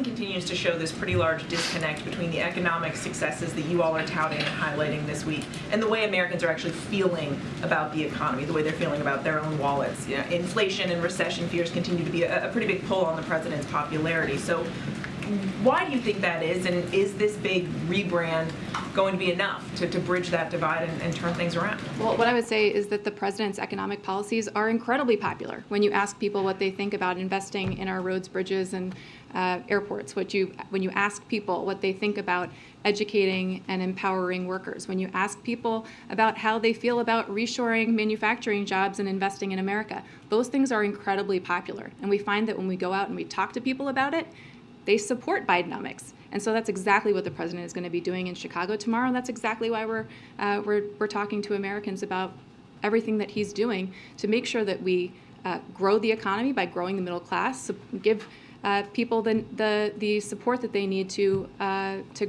continues to show this pretty large disconnect between the economic successes that you all are touting and highlighting this week and the way Americans are actually feeling about the economy, the way they're feeling about their own wallets. You know, inflation and recession fears continue to be a pretty big pull on the president's popularity. So why do you think that is, and is this big rebrand going to be enough to bridge that divide and turn things around? Well, what I would say is that the president's economic policies are incredibly popular. When you ask people what they think about investing in our roads, bridges, and airports, when you ask people what they think about educating and empowering workers, when you ask people about how they feel about reshoring manufacturing jobs and investing in America, those things are incredibly popular. And we find that when we go out and we talk to people about it, they support Bidenomics. And so that's exactly what the president is going to be doing in Chicago tomorrow. And that's exactly why we're talking to Americans about everything that he's doing to make sure that we grow the economy by growing the middle class, give people the support that they need to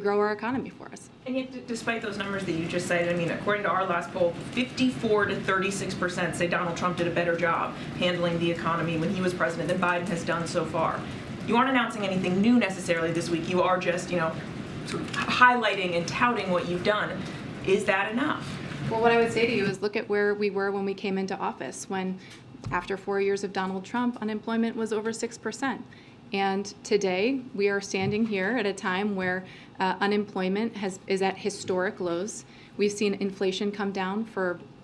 grow our economy for us. And yet, despite those numbers that you just cited, I mean, according to our last poll, 54 to 36% say Donald Trump did a better job handling the economy when he was president than Biden has done so far. You aren't announcing anything new necessarily this week. You are just, sort of highlighting and touting what you've done. Is that enough? Well, what I would say to you is look at where we were when we came into office, when after 4 years of Donald Trump, unemployment was over 6%. And today, we are standing here at a time where unemployment is at historic lows. We've seen inflation come down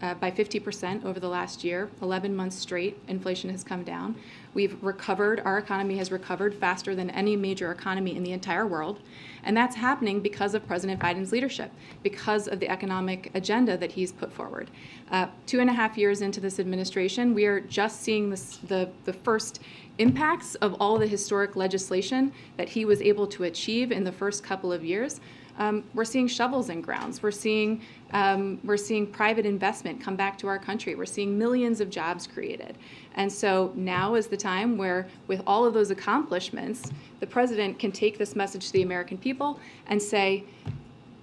by 50% over the last year. 11 months straight, inflation has come down. We've recovered, our economy has recovered faster than any major economy in the entire world. And that's happening because of President Biden's leadership, because of the economic agenda that he's put forward. 2.5 years into this administration, we are just seeing the first impacts of all the historic legislation that he was able to achieve in the first couple of years. We're seeing shovels in grounds. We're seeing private investment come back to our country. We're seeing millions of jobs created. And so now is the time where, with all of those accomplishments, the president can take this message to the American people and say,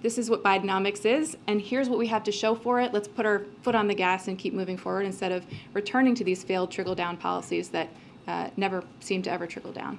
this is what Bidenomics is, and here's what we have to show for it. Let's put our foot on the gas and keep moving forward instead of returning to these failed trickle-down policies that never seem to ever trickle down.